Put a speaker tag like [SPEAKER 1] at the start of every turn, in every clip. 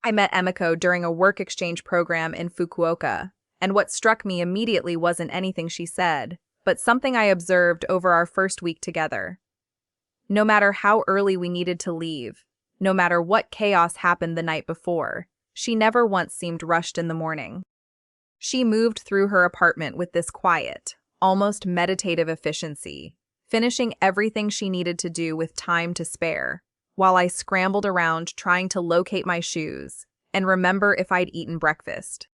[SPEAKER 1] I met Emiko during a work exchange program in Fukuoka, and what struck me immediately wasn't anything she said, but something I observed over our first week together. No matter how early we needed to leave, no matter what chaos happened the night before, she never once seemed rushed in the morning. She moved through her apartment with this quiet, almost meditative efficiency, finishing everything she needed to do with time to spare, while I scrambled around trying to locate my shoes and remember if I'd eaten breakfast.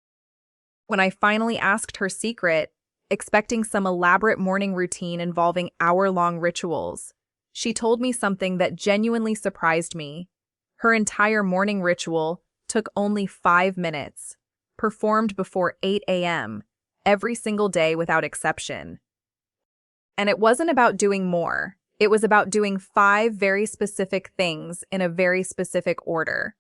[SPEAKER 1] When I finally asked her secret, expecting some elaborate morning routine involving hour-long rituals, she told me something that genuinely surprised me. Her entire morning ritual took only 5 minutes, performed before 8 a.m., every single day without exception. And it wasn't about doing more. It was about doing 5 very specific things in a very specific order.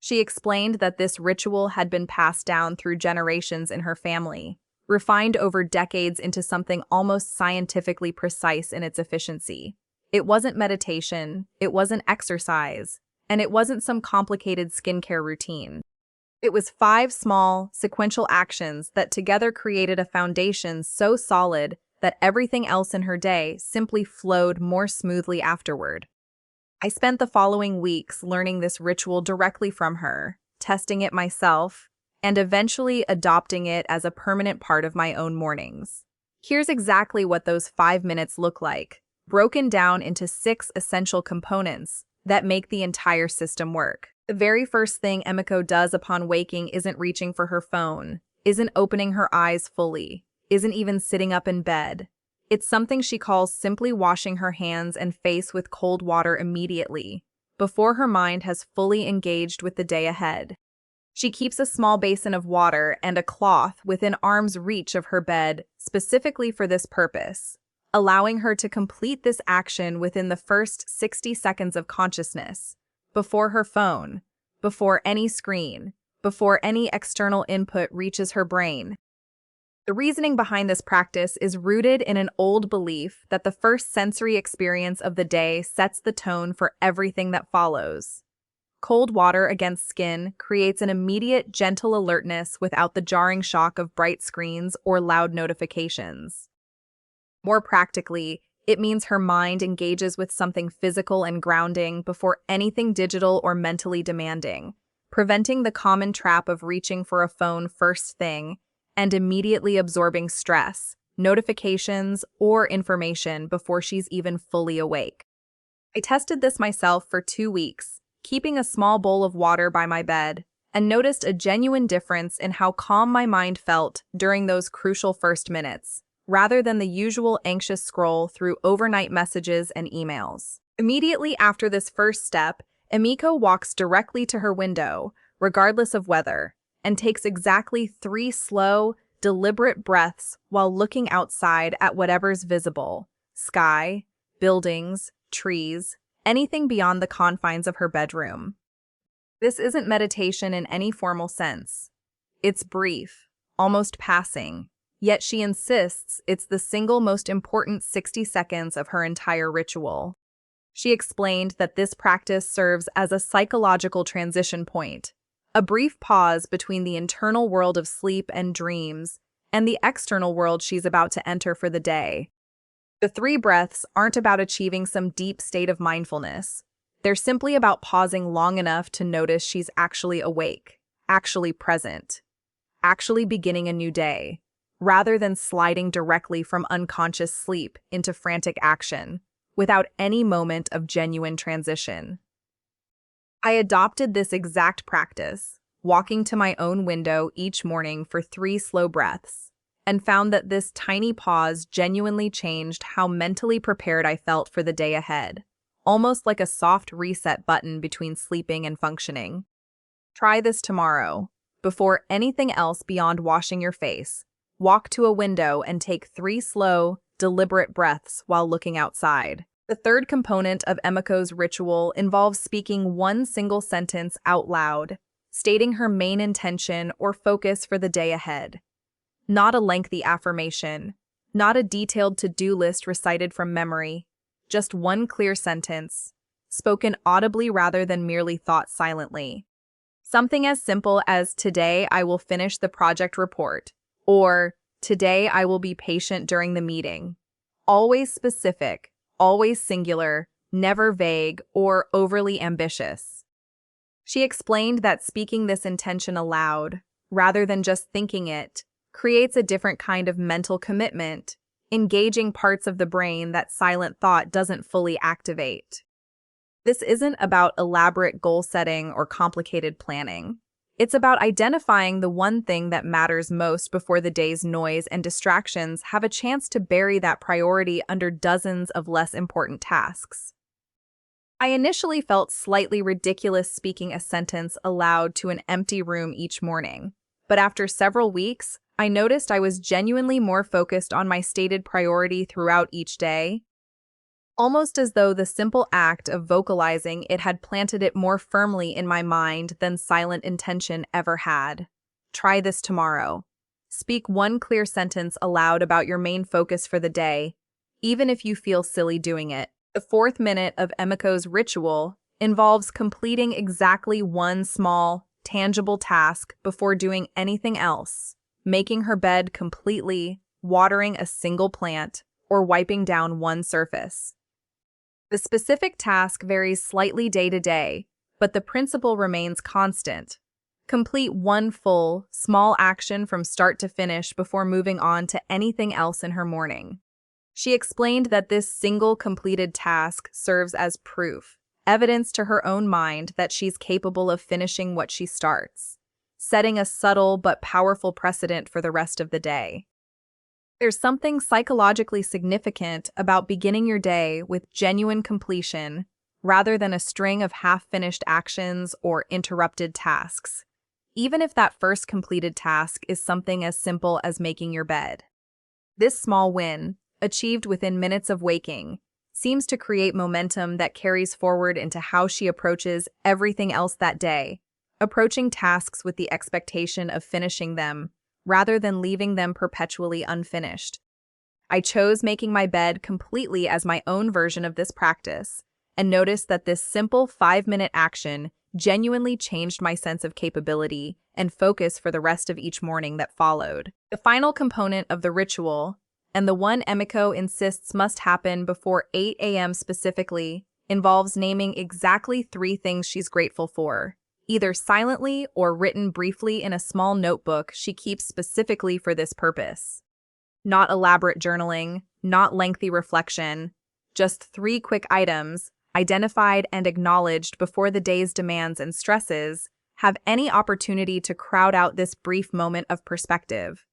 [SPEAKER 1] She explained that this ritual had been passed down through generations in her family, refined over decades into something almost scientifically precise in its efficiency. It wasn't meditation, it wasn't exercise, and it wasn't some complicated skincare routine. It was 5 small, sequential actions that together created a foundation so solid that everything else in her day simply flowed more smoothly afterward. I spent the following weeks learning this ritual directly from her, testing it myself, and eventually adopting it as a permanent part of my own mornings. Here's exactly what those 5 minutes look like, broken down into 6 essential components that make the entire system work. The very first thing Emiko does upon waking isn't reaching for her phone, isn't opening her eyes fully, isn't even sitting up in bed. It's something she calls simply washing her hands and face with cold water immediately, before her mind has fully engaged with the day ahead. She keeps a small basin of water and a cloth within arm's reach of her bed specifically for this purpose, allowing her to complete this action within the first 60 seconds of consciousness, before her phone, before any screen, before any external input reaches her brain. The reasoning behind this practice is rooted in an old belief that the first sensory experience of the day sets the tone for everything that follows. Cold water against skin creates an immediate, gentle alertness without the jarring shock of bright screens or loud notifications. More practically, it means her mind engages with something physical and grounding before anything digital or mentally demanding, preventing the common trap of reaching for a phone first thing and immediately absorbing stress, notifications, or information before she's even fully awake. I tested this myself for 2 weeks, keeping a small bowl of water by my bed, and noticed a genuine difference in how calm my mind felt during those crucial first minutes, rather than the usual anxious scroll through overnight messages and emails. Immediately after this first step, Emiko walks directly to her window, regardless of weather, and takes exactly 3 slow, deliberate breaths while looking outside at whatever's visible: sky, buildings, trees, anything beyond the confines of her bedroom. This isn't meditation in any formal sense. It's brief, almost passing, yet she insists it's the single most important 60 seconds of her entire ritual. She explained that this practice serves as a psychological transition point, a brief pause between the internal world of sleep and dreams and the external world she's about to enter for the day. The 3 breaths aren't about achieving some deep state of mindfulness. They're simply about pausing long enough to notice she's actually awake, actually present, actually beginning a new day, rather than sliding directly from unconscious sleep into frantic action, without any moment of genuine transition. I adopted this exact practice, walking to my own window each morning for 3 slow breaths, and found that this tiny pause genuinely changed how mentally prepared I felt for the day ahead, almost like a soft reset button between sleeping and functioning. Try this tomorrow. Before anything else beyond washing your face, walk to a window and take 3 slow, deliberate breaths while looking outside. The third component of Emiko's ritual involves speaking 1 single sentence out loud, stating her main intention or focus for the day ahead. Not a lengthy affirmation, not a detailed to-do list recited from memory, just 1 clear sentence, spoken audibly rather than merely thought silently. Something as simple as today I will finish the project report, or today I will be patient during the meeting. Always specific, always singular, never vague or overly ambitious. She explained that speaking this intention aloud, rather than just thinking it, creates a different kind of mental commitment, engaging parts of the brain that silent thought doesn't fully activate. This isn't about elaborate goal setting or complicated planning. It's about identifying the one thing that matters most before the day's noise and distractions have a chance to bury that priority under dozens of less important tasks. I initially felt slightly ridiculous speaking a sentence aloud to an empty room each morning, but after several weeks, I noticed I was genuinely more focused on my stated priority throughout each day, almost as though the simple act of vocalizing it had planted it more firmly in my mind than silent intention ever had. Try this tomorrow. Speak one clear sentence aloud about your main focus for the day, even if you feel silly doing it. The fourth minute of Emiko's ritual involves completing exactly one small, tangible task before doing anything else, making her bed completely, watering a single plant, or wiping down one surface. The specific task varies slightly day to day, but the principle remains constant. Complete one full, small action from start to finish before moving on to anything else in her morning. She explained that this single completed task serves as proof, evidence to her own mind that she's capable of finishing what she starts, setting a subtle but powerful precedent for the rest of the day. There's something psychologically significant about beginning your day with genuine completion rather than a string of half-finished actions or interrupted tasks, even if that first completed task is something as simple as making your bed. This small win, achieved within minutes of waking, seems to create momentum that carries forward into how she approaches everything else that day, approaching tasks with the expectation of finishing them rather than leaving them perpetually unfinished. I chose making my bed completely as my own version of this practice, and noticed that this simple 5-minute action genuinely changed my sense of capability and focus for the rest of each morning that followed. The final component of the ritual, and the one Emiko insists must happen before 8 a.m. specifically, involves naming exactly 3 things she's grateful for, either silently or written briefly in a small notebook she keeps specifically for this purpose. Not elaborate journaling, not lengthy reflection, just 3 quick items, identified and acknowledged before the day's demands and stresses, have any opportunity to crowd out this brief moment of perspective.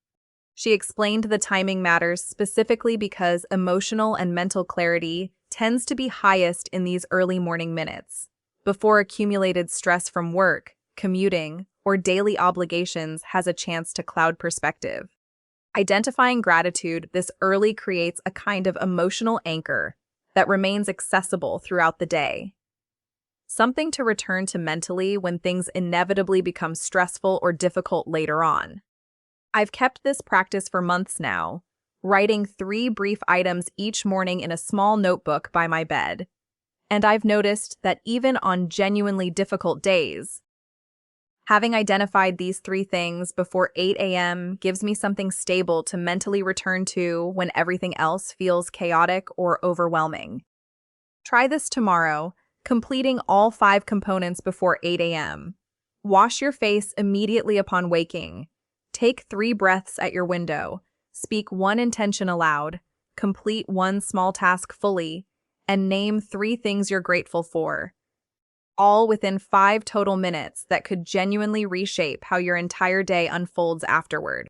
[SPEAKER 1] She explained the timing matters specifically because emotional and mental clarity tends to be highest in these early morning minutes, before accumulated stress from work, commuting, or daily obligations has a chance to cloud perspective. Identifying gratitude this early creates a kind of emotional anchor that remains accessible throughout the day. Something to return to mentally when things inevitably become stressful or difficult later on. I've kept this practice for months now, writing 3 brief items each morning in a small notebook by my bed. And I've noticed that even on genuinely difficult days, having identified these 3 things before 8 a.m. gives me something stable to mentally return to when everything else feels chaotic or overwhelming. Try this tomorrow, completing all 5 components before 8 a.m. Wash your face immediately upon waking. Take 3 breaths at your window. Speak one intention aloud. Complete one small task fully. And name 3 things you're grateful for. All within 5 total minutes that could genuinely reshape how your entire day unfolds afterward.